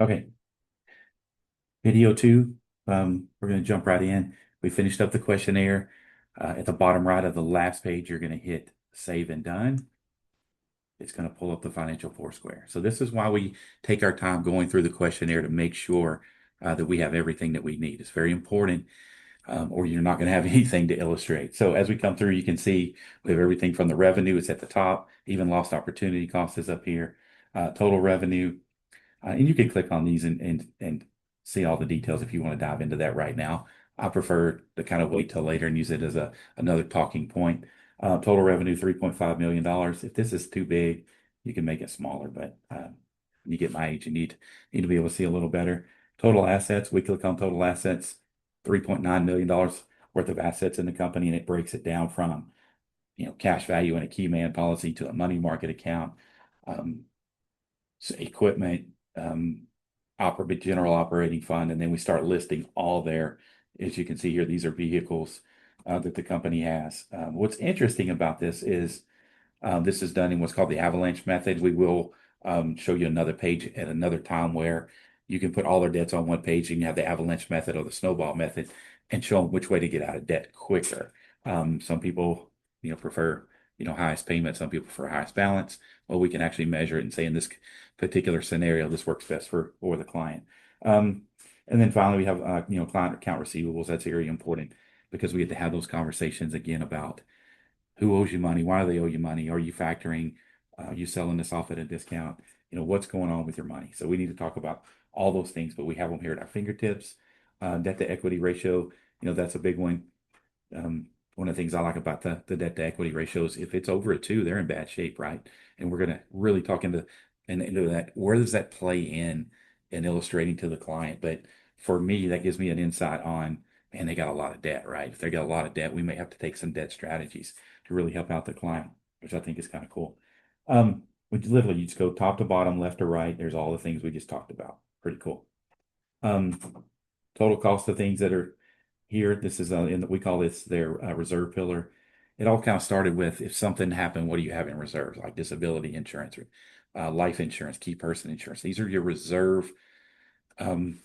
Okay, video two, we're going to jump right in. We finished up the questionnaire. At the bottom right of the last page, you're going to hit save and done. It's going to pull up the financial foursquare. So this is why we take our time going through the questionnaire to make sure that we have everything that we need. It's very important, or you're not going to have anything to illustrate. So as we come through, you can see we have everything from the revenue. It's at the top. Even lost opportunity cost is up here. Total revenue. And you can click on these and see all the details if you want to dive into that right now. I prefer to kind of wait till later and use it as another talking point. Total revenue, $3.5 million. If this is too big, you can make it smaller, but when you get my age, you need to be able to see a little better. Total assets, we click on total assets, $3.9 million worth of assets in the company, and it breaks it down from, cash value in a key man policy to a money market account. Um, Equipment, um, general operating fund, and then we start listing all there. As you can see here, these are vehicles that the company has. What's interesting about this is done in what's called the avalanche method. We will show you another page at another time where you can put all their debts on one page and you have the avalanche method or the snowball method and show them which way to get out of debt quicker. Some people, prefer, highest payment. Some people prefer highest balance. Well, we can actually measure it and say in this particular scenario, this works best for the client. Um, and then finally, we have, client account receivables. That's very important because we get to have those conversations again about who owes you money? Why do they owe you money? Are you factoring? Are you selling this off at a discount? What's going on with your money? So we need to talk about all those things, but we have them here at our fingertips. Debt to equity ratio, that's a big one. One of the things I like about the debt to equity ratios, if it's over a two, they're in bad shape, right? And we're going to really talk into that. Where does that play in illustrating to the client? But for me, that gives me an insight on, man, they got a lot of debt, right? If they got a lot of debt, we may have to take some debt strategies to really help out the client, which I think is kind of cool. We literally, you just go top to bottom, left to right. There's all the things we just talked about. Pretty cool. Um, Total cost of things that are here. This is we call this their reserve pillar. It all kind of started with if something happened, what do you have in reserve? Like disability insurance or life insurance, key person insurance. These are your reserve um,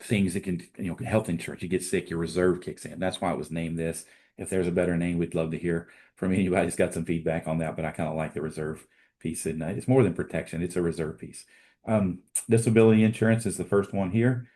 things that can, health insurance. You get sick, your reserve kicks in. That's why it was named this. If there's a better name, we'd love to hear from anybody who's got some feedback on that. But I kind of like the reserve piece, and it's more than protection; it's a reserve piece. Disability insurance is the first one here.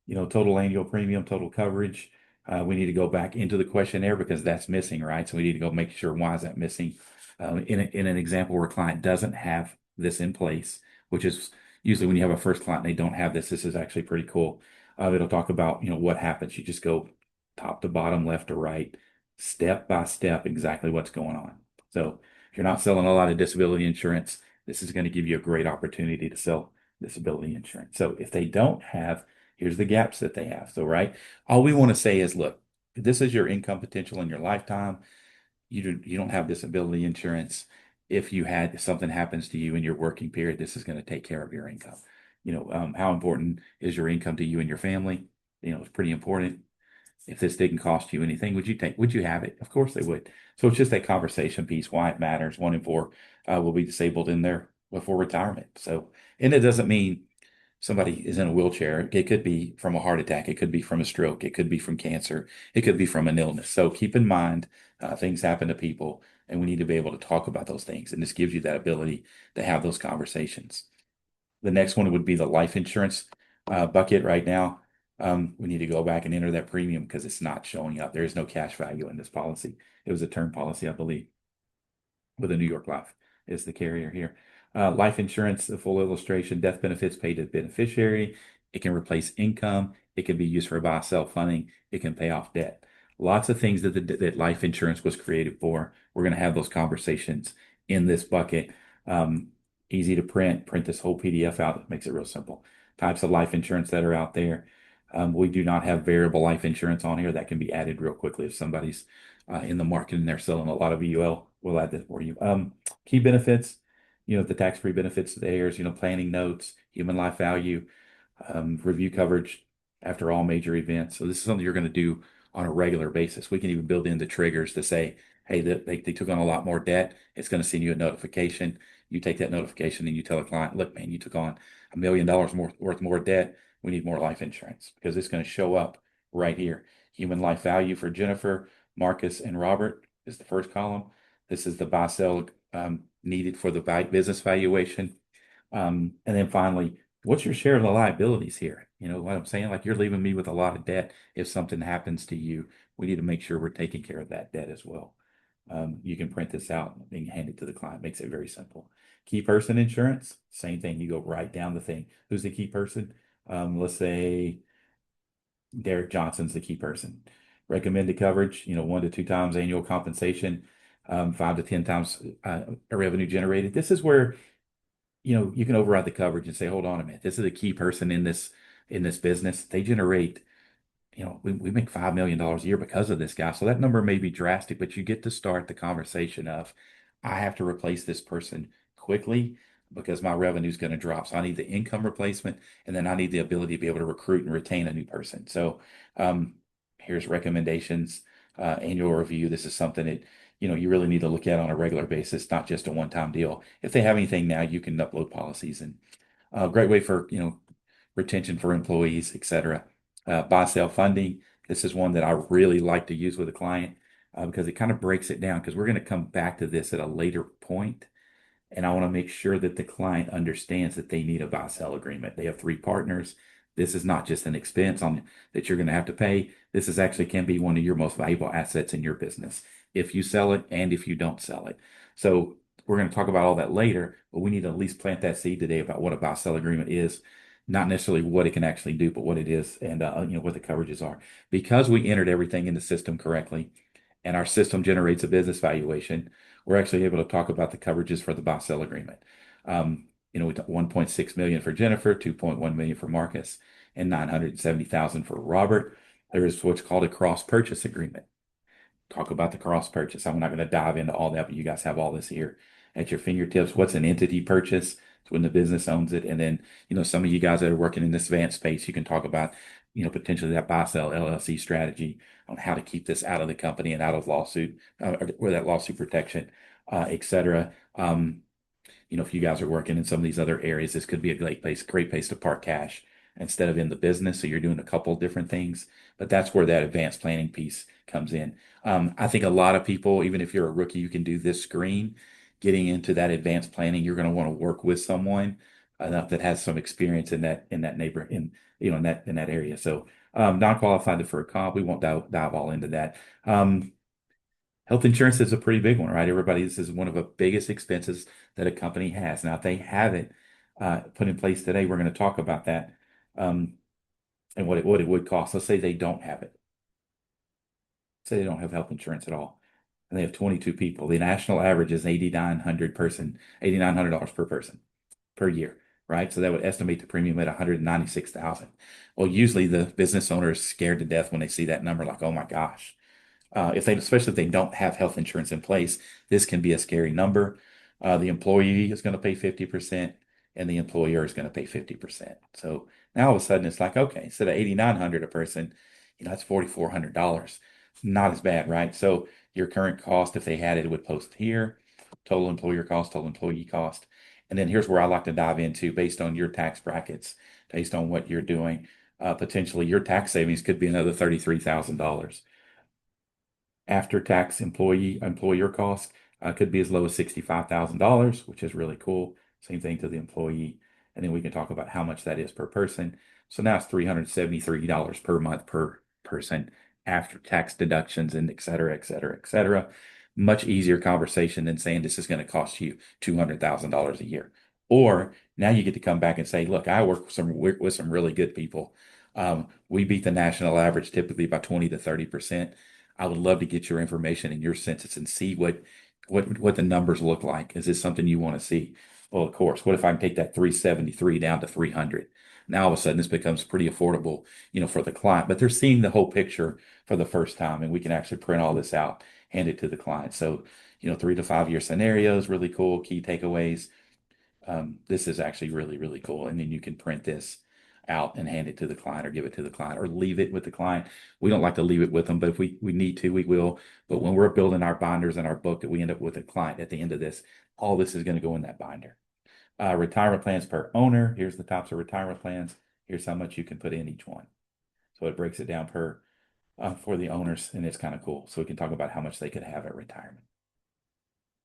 Total annual premium, total coverage. We need to go back into the questionnaire because that's missing, right? So we need to go make sure why is that missing. In an example where a client doesn't have this in place, which is usually when you have a first client and they don't have this, this is actually pretty cool. It'll talk about, what happens. You just go top to bottom, left to right, step by step, exactly what's going on. So if you're not selling a lot of disability insurance, this is going to give you a great opportunity to sell disability insurance. So if they don't have, here's the gaps that they have. So, right, all we want to say is, look, this is your income potential in your lifetime. You don't have disability insurance. If something happens to you in your working period, this is going to take care of your income. How important is your income to you and your family? It's pretty important. If this didn't cost you anything, would you have it? Of course they would. So it's just that conversation piece, why it matters. 1 in 4 will be disabled in there before retirement. So, and it doesn't mean somebody is in a wheelchair. It could be from a heart attack. It could be from a stroke. It could be from cancer. It could be from an illness. So keep in mind, things happen to people, and we need to be able to talk about those things. And this gives you that ability to have those conversations. The next one would be the life insurance bucket right now. We need to go back and enter that premium because it's not showing up. There is no cash value in this policy. It was a term policy, I believe, with a New York Life is the carrier here. Life insurance, the full illustration, death benefits paid to the beneficiary. It can replace income. It can be used for buy sell funding. It can pay off debt. Lots of things that life insurance was created for. We're going to have those conversations in this bucket. Easy to print this whole PDF out. It makes it real simple. Types of life insurance that are out there. We do not have variable life insurance on here. That can be added real quickly if somebody's in the market and they're selling a lot of VUL. We'll add that for you. Key benefits, the tax-free benefits to the heirs, planning notes, human life value, review coverage after all major events. So this is something you're going to do on a regular basis. We can even build in the triggers to say, hey, they took on a lot more debt. It's going to send you a notification. You take that notification and you tell a client, look, man, you took on $1 million more worth more debt. We need more life insurance because it's going to show up right here. Human life value for Jennifer, Marcus, and Robert is the first column. This is the buy sell needed for the business valuation. And then finally, what's your share of the liabilities here? You know what I'm saying? Like you're leaving me with a lot of debt. If something happens to you, we need to make sure we're taking care of that debt as well. You can print this out and hand it to the client. Makes it very simple. Key person insurance, same thing. You go right down the thing. Who's the key person? Let's say Derek Johnson's the key person. Recommended coverage, 1 to 2 times annual compensation, 5 to 10 times revenue generated. This is where you can override the coverage and say, hold on a minute, this is a key person in this business. They generate, we make $5 million a year because of this guy. So that number may be drastic, but you get to start the conversation of, I have to replace this person quickly because my revenue is going to drop. So I need the income replacement, and then I need the ability to be able to recruit and retain a new person. So here's recommendations, annual review. This is something that you really need to look at on a regular basis, not just a one-time deal. If they have anything now, you can upload policies, and a great way for retention for employees, etc. Buy sell funding. This is one that I really like to use with a client because it kind of breaks it down, because we're going to come back to this at a later point. And I want to make sure that the client understands that they need a buy sell agreement. They have 3 partners. This is not just an expense that you're going to have to pay. This is actually can be one of your most valuable assets in your business if you sell it and if you don't sell it. So we're going to talk about all that later, but we need to at least plant that seed today about what a buy sell agreement is, not necessarily what it can actually do, but what it is, and what the coverages are. Because we entered everything in the system correctly, and our system generates a business valuation, we're actually able to talk about the coverages for the buy sell agreement. We took 1.6 million for Jennifer, 2.1 million for Marcus, and 970,000 for Robert. There is what's called a cross purchase agreement. Talk about the cross purchase. I'm not going to dive into all that, but you guys have all this here at your fingertips. What's an entity purchase? It's when the business owns it. And then, some of you guys that are working in this advanced space, you can talk about, potentially that buy sell LLC strategy on how to keep this out of the company and out of lawsuit, or that lawsuit protection, et cetera. If you guys are working in some of these other areas, this could be a great place to park cash instead of in the business. So you're doing a couple of different things, but that's where that advanced planning piece comes in. I think a lot of people, even if you're a rookie, you can do this screen. Getting into that advanced planning, you're going to want to work with someone that has some experience in that in that area. So not qualified for a comp. We won't dive all into that. Health insurance is a pretty big one, right? Everybody, this is one of the biggest expenses that a company has. Now, if they have it put in place today, we're going to talk about that, and what it would cost. Let's say they don't have it. Say they don't have health insurance at all, and they have 22 people. The national average is $8,900 per person per year, right? So that would estimate the premium at 196,000. Well, usually the business owner is scared to death when they see that number, like, oh my gosh. Especially if they don't have health insurance in place, this can be a scary number. The employee is going to pay 50%, and the employer is going to pay 50%. So now all of a sudden it's like, okay, instead of 8,900 a person, that's $4,400. Not as bad, right? So your current cost, if they had it, would post here, total employer cost, total employee cost. And then here's where I like to dive into based on your tax brackets, based on what you're doing. Potentially your tax savings could be another $33,000. After tax employer cost could be as low as $65,000, which is really cool. Same thing to the employee. And then we can talk about how much that is per person. So now it's $373 per month per person after tax deductions and et cetera, et cetera, et cetera. Much easier conversation than saying this is going to cost you $200,000 a year. Or now you get to come back and say, look, I work with some really good people. We beat the national average typically by 20 to 30%. I would love to get your information and your census and see what the numbers look like. Is this something you want to see? Well, of course. What if I can take that 373 down to 300? Now all of a sudden this becomes pretty affordable, for the client. But they're seeing the whole picture for the first time, and we can actually print all this out, hand it to the client. So, 3 to 5 year scenarios, really cool. Key takeaways. This is actually really, really cool. And then you can print this out and hand it to the client or give it to the client or leave it with the client. We don't like to leave it with them, but if we need to, we will. But when we're building our binders and our book that we end up with a client at the end of this, all this is going to go in that binder. Retirement plans per owner. Here's the types of retirement plans. Here's how much you can put in each one. So it breaks it down per for the owners, and it's kind of cool. So we can talk about how much they could have at retirement.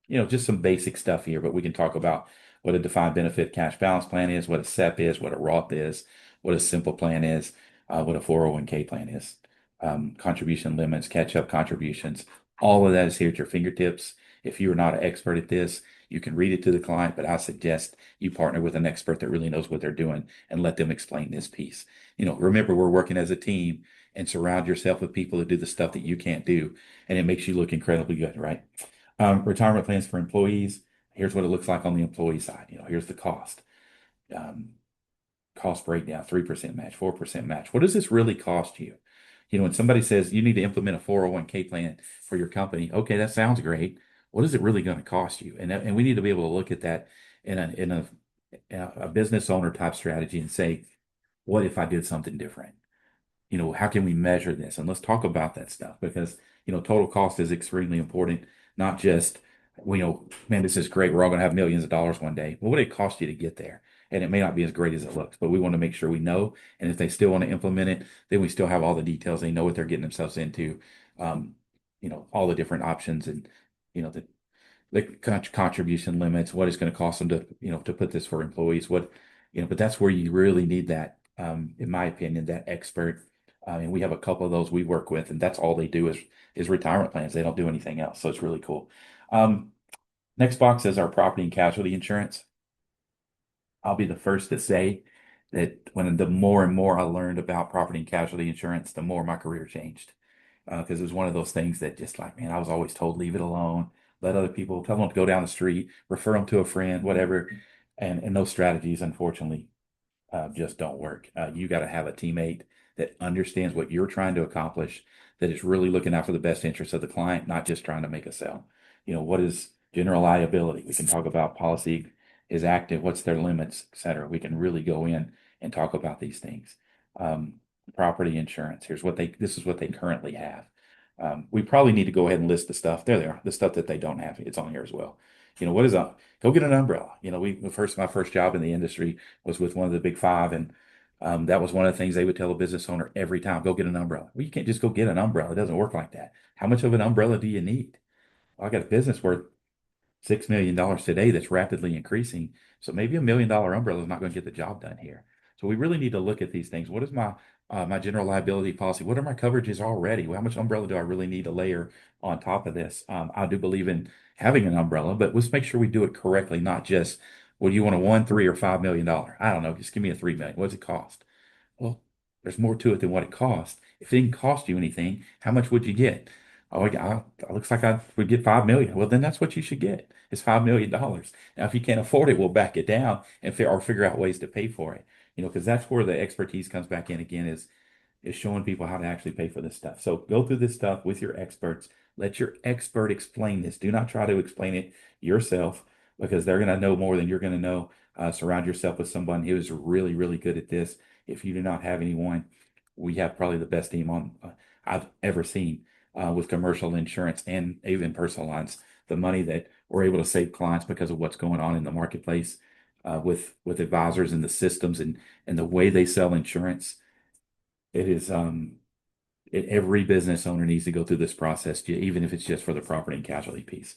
Just some basic stuff here, but we can talk about what a defined benefit cash balance plan is, what a SEP is, what a Roth is, what a simple plan is, what a 401k plan is, contribution limits, catch-up contributions. All of that is here at your fingertips. If you're not an expert at this, you can read it to the client, but I suggest you partner with an expert that really knows what they're doing and let them explain this piece. Remember, we're working as a team, and surround yourself with people that do the stuff that you can't do, and it makes you look incredibly good, right? Retirement plans for employees. Here's what it looks like on the employee side. Here's the cost. Um, Cost breakdown, 3% match, 4% match. What does this really cost you? When somebody says you need to implement a 401k plan for your company, okay, that sounds great. What is it really going to cost you? And we need to be able to look at that in a business owner type strategy and say, what if I did something different? How can we measure this? And let's talk about that stuff because, total cost is extremely important, not just, man, this is great. We're all going to have millions of dollars one day. Well, what did it cost you to get there? And it may not be as great as it looks, but we want to make sure we know. And if they still want to implement it, then we still have all the details. They know what they're getting themselves into, um, all the different options and, the contribution limits, what it's going to cost them to put this for employees, but that's where you really need that, in my opinion, that expert. And we have a couple of those we work with, and that's all they do is retirement plans. They don't do anything else. So it's really cool. Next box is our property and casualty insurance. I'll be the first to say that when the more and more I learned about property and casualty insurance, the more my career changed. Because it was one of those things that just like, man, I was always told, leave it alone, let other people tell them to go down the street, refer them to a friend, whatever. And those strategies, unfortunately, just don't work. You got to have a teammate that understands what you're trying to accomplish, that is really looking out for the best interest of the client, not just trying to make a sale. What is general liability? We can talk about policy is active, what's their limits, et cetera. We can really go in and talk about these things. Um, Property insurance. This is what they currently have. We probably need to go ahead and list the stuff. There they are, the stuff that they don't have. It's on here as well. What is up? Go get an umbrella. My first job in the industry was with one of the big five, and that was one of the things they would tell a business owner every time: go get an umbrella. Well, you can't just go get an umbrella. It doesn't work like that. How much of an umbrella do you need? Well, I got a business worth $6 million today that's rapidly increasing. So maybe $1 million umbrella is not going to get the job done here. So we really need to look at these things. What is my general liability policy? What are my coverages already? Well, how much umbrella do I really need to layer on top of this? I do believe in having an umbrella, but let's make sure we do it correctly, not just, well, do you want a 1, 3, or $5 million? I don't know. Just give me a 3 million. What does it cost? Well, there's more to it than what it costs. If it didn't cost you anything, how much would you get? Oh, it looks like I would get 5 million. Well, then that's what you should get. It's $5 million. Now, if you can't afford it, we'll back it down and figure out ways to pay for it. Because that's where the expertise comes back in again is showing people how to actually pay for this stuff. So go through this stuff with your experts. Let your expert explain this. Do not try to explain it yourself because they're going to know more than you're going to know. Surround yourself with someone who is really, really good at this. If you do not have anyone, we have probably the best team on I've ever seen with commercial insurance and even personal lines. The money that we're able to save clients because of what's going on in the marketplace with advisors and the systems and the way they sell insurance. It is every business owner needs to go through this process, even if it's just for the property and casualty piece.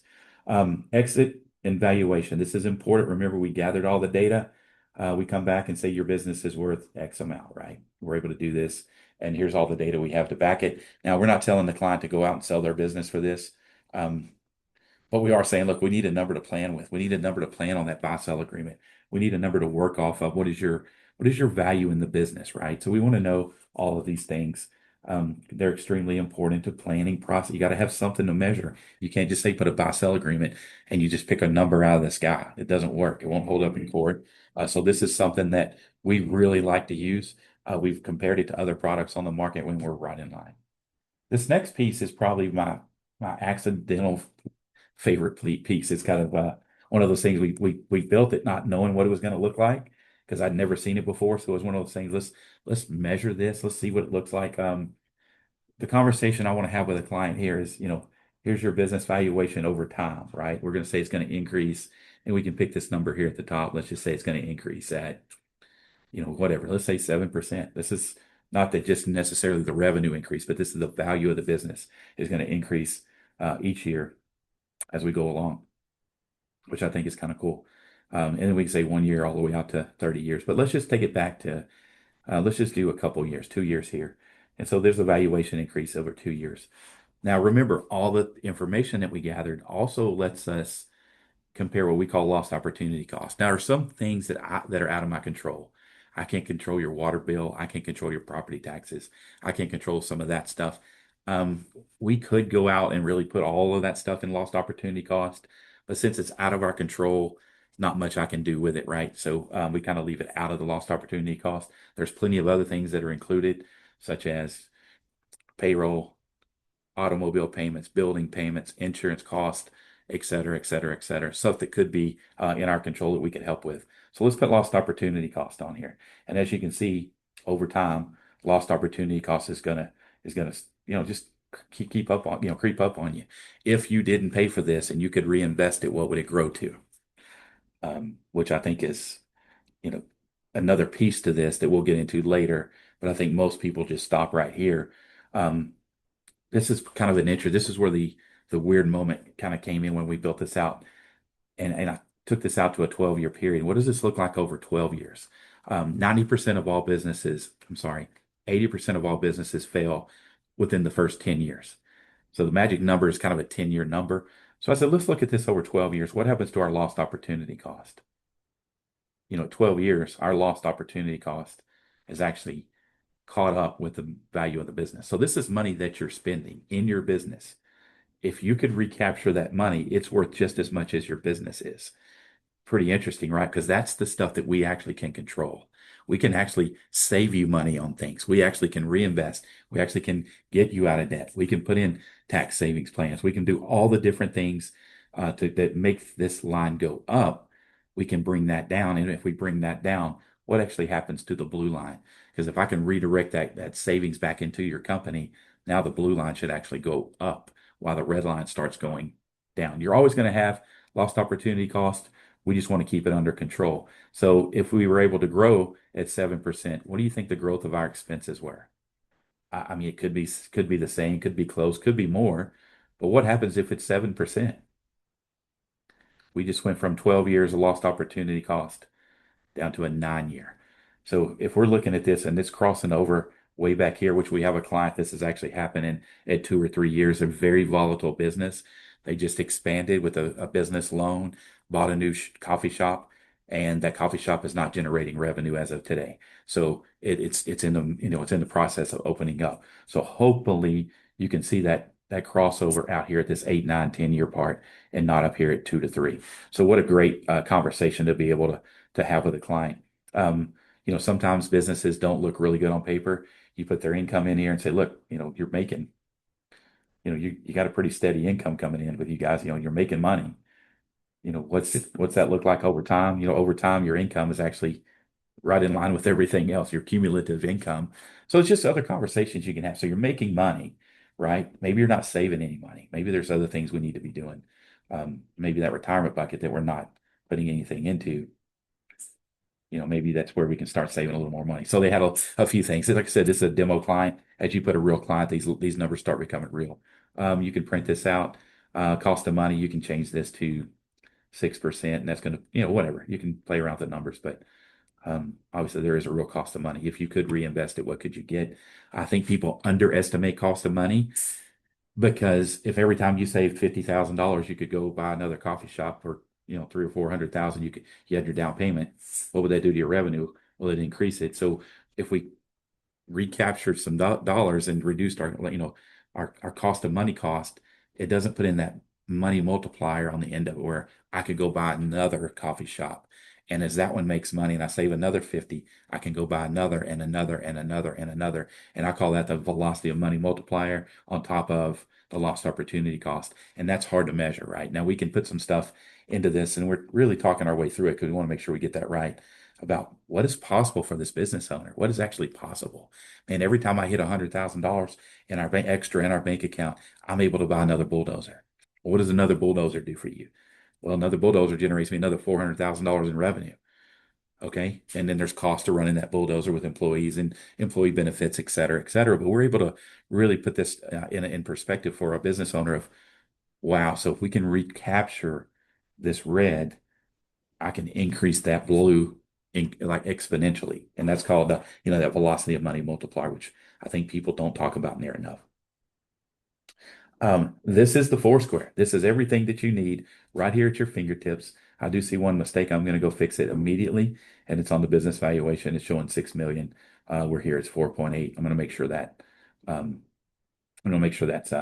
Exit and valuation. This is important. Remember, we gathered all the data. We come back and say your business is worth X amount, right? We're able to do this. And here's all the data we have to back it. Now, we're not telling the client to go out and sell their business for this. But we are saying, look, we need a number to plan with. We need a number to plan on that buy-sell agreement. We need a number to work off of. What is your value in the business, right? So we want to know all of these things. They're extremely important to planning process. You got to have something to measure. You can't just say put a buy-sell agreement and you just pick a number out of the sky. It doesn't work. It won't hold up in court. So this is something that we really like to use. We've compared it to other products on the market when we're right in line. This next piece is probably my accidental favorite piece. It's kind of one of those things we built it not knowing what it was going to look like, because I'd never seen it before. So it was one of those things. Let's measure this. Let's see what it looks like. The conversation I want to have with a client here is, here's your business valuation over time, right? We're going to say it's going to increase, and we can pick this number here at the top. Let's just say it's going to increase at, whatever. Let's say 7%. This is not that just necessarily the revenue increase, but this is the value of the business is going to increase each year as we go along, which I think is kind of cool. And then we can say 1 year all the way out to 30 years. But let's just take it back to, let's just do a couple years, 2 years here. And so there's a valuation increase over 2 years. Now, remember, all the information that we gathered also lets us compare what we call lost opportunity cost. Now, there are some things that are out of my control. I can't control your water bill. I can't control your property taxes. I can't control some of that stuff. Um, we could go out and really put all of that stuff in lost opportunity cost, but since it's out of our control, not much I can do with it, right? So we kind of leave it out of the lost opportunity cost. There's plenty of other things that are included, such as payroll, automobile payments, building payments, insurance cost, et cetera, et cetera, et cetera. Stuff that could be in our control that we could help with. So let's put lost opportunity cost on here. And as you can see, over time, lost opportunity cost is gonna just keep up on creep up on you. If you didn't pay for this and you could reinvest it, what would it grow to? Which I think is you know another piece to this that we'll get into later. But I think most people just stop right here. Um, this is kind of an intro. This is where the weird moment kind of came in when we built this out, and I took this out to a 12-year period. What does this look like over 12 years? 90% of all businesses, I'm sorry, 80% of all businesses fail within the first 10 years. So the magic number is kind of a 10-year number. So I said, let's look at this over 12 years. What happens to our lost opportunity cost? 12 years, our lost opportunity cost is actually caught up with the value of the business. So this is money that you're spending in your business. If you could recapture that money, it's worth just as much as your business is. Pretty interesting, right? Because that's the stuff that we actually can control. We can actually save you money on things. We actually can reinvest. We actually can get you out of debt. We can put in tax savings plans. We can do all the different things that make this line go up. We can bring that down. And if we bring that down, what actually happens to the blue line? Because if I can redirect that savings back into your company, now the blue line should actually go up while the red line starts going down. You're always going to have lost opportunity cost. We just want to keep it under control. So if we were able to grow at 7%, what do you think the growth of our expenses were? I mean, it could be the same, could be close, could be more. But what happens if it's 7%? We just went from 12 years of lost opportunity cost down to a 9 year. So if we're looking at this and it's crossing over way back here, which we have a client, this is actually happening at 2 or 3 years, a very volatile business. They just expanded with a business loan, bought a new coffee shop, and that coffee shop is not generating revenue as of today. So it's in the process of opening up. So hopefully you can see that crossover out here at this 8, 9, 10 year part and not up here at 2 to 3. So what a great conversation to be able to have with a client. Sometimes businesses don't look really good on paper. You put their income in here and say, look, you're making, you got a pretty steady income coming in with you guys. You're making money. What's that look like over time? Over time, your income is actually right in line with everything else, your cumulative income. So it's just other conversations you can have. So you're making money, right? Maybe you're not saving any money. Maybe there's other things we need to be doing. Maybe that retirement bucket that we're not putting anything into, maybe that's where we can start saving a little more money. So they had a few things. Like I said, this is a demo client. As you put a real client, these numbers start becoming real. You can print this out. Cost of money, you can change this to 6%, and that's going to, whatever. You can play around with the numbers, but obviously there is a real cost of money. If you could reinvest it, what could you get? I think people underestimate cost of money because if every time you saved $50,000, you could go buy another coffee shop for, 300,000 or 400,000, you had your down payment. What would that do to your revenue? Well, it increase it. So if we recaptured some dollars and reduced our cost of money cost, it doesn't put in that money multiplier on the end of it where I could go buy another coffee shop. And as that one makes money and I save another 50, I can go buy another and another and another and another. And I call that the velocity of money multiplier on top of the lost opportunity cost. And that's hard to measure, right? Now we can put some stuff into this and we're really talking our way through it because we want to make sure we get that right. about what is possible for this business owner, what is actually possible. And every time I hit $100,000 in our bank extra in our bank account, I'm able to buy another bulldozer. What does another bulldozer do for you? Well, another bulldozer generates me another $400,000 in revenue. Okay. And then there's cost to running that bulldozer with employees and employee benefits, et cetera, et cetera. But we're able to really put this in perspective for a business owner of, wow, so if we can recapture this red, I can increase that blue like exponentially. And that's called that velocity of money multiplier, which I think people don't talk about near enough. This is the Foursquare. This is everything that you need right here at your fingertips. I do see one mistake. I'm going to go fix it immediately, and it's on the business valuation. It's showing 6 million. We're here. It's 4.8. I'm going to make sure that I'm going to make sure that's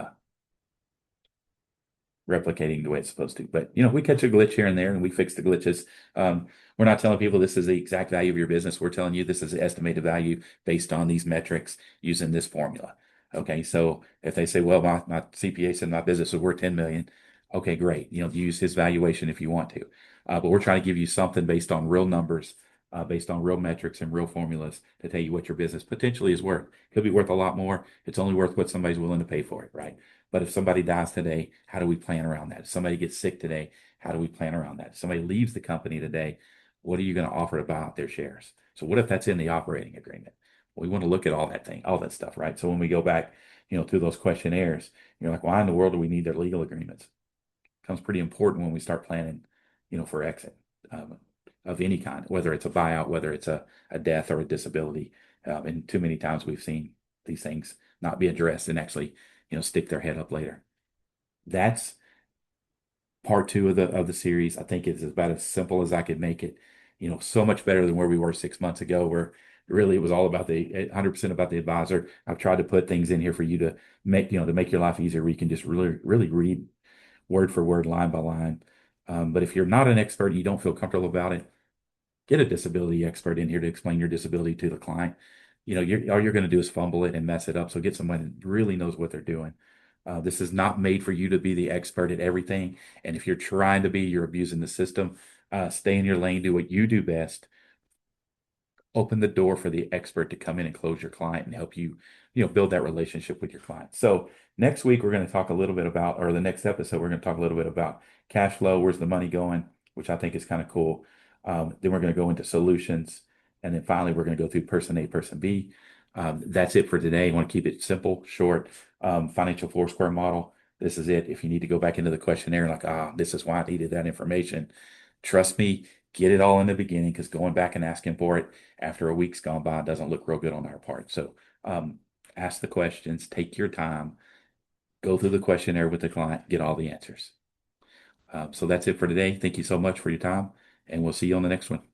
replicating the way it's supposed to. But we catch a glitch here and there, and we fix the glitches. We're not telling people this is the exact value of your business. We're telling you this is the estimated value based on these metrics using this formula. Okay, so if they say, well, my CPA said my business is worth 10 million, okay, great. Use his valuation if you want to. But we're trying to give you something based on real numbers, based on real metrics and real formulas to tell you what your business potentially is worth. Could be worth a lot more. It's only worth what somebody's willing to pay for it, right? But if somebody dies today, how do we plan around that? If somebody gets sick today, how do we plan around that? If somebody leaves the company today, what are you going to offer to buy out their shares? So what if that's in the operating agreement? We want to look at all that stuff, right? So when we go back, through those questionnaires, you're like, why in the world do we need their legal agreements? It becomes pretty important when we start planning, for exit of any kind, whether it's a buyout, whether it's a death or a disability. And too many times we've seen these things not be addressed and actually, stick their head up later. That's part two of the series. I think it's about as simple as I could make it. So much better than where we were 6 months ago, where really it was all about the 100% about the advisor. I've tried to put things in here for you to make your life easier, where you can just really, really read word for word, line by line. But if you're not an expert and you don't feel comfortable about it, get a disability expert in here to explain your disability to the client. All you're going to do is fumble it and mess it up. So get someone that really knows what they're doing. This is not made for you to be the expert at everything. And if you're trying to be, you're abusing the system. Stay in your lane, do what you do best. Open the door for the expert to come in and close your client and help you, build that relationship with your client. So next week, we're going to talk a little bit about, or the next episode, we're going to talk a little bit about cash flow. Where's the money going? Which I think is kind of cool. Then we're going to go into solutions. And then finally, we're going to go through person A, person B. That's it for today. I want to keep it simple, short. Financial Foursquare model. This is it. If you need to go back into the questionnaire, like, this is why I needed that information. Trust me, get it all in the beginning, because going back and asking for it after a week's gone by doesn't look real good on our part. So ask the questions, take your time, go through the questionnaire with the client, get all the answers. So that's it for today. Thank you so much for your time, and we'll see you on the next one.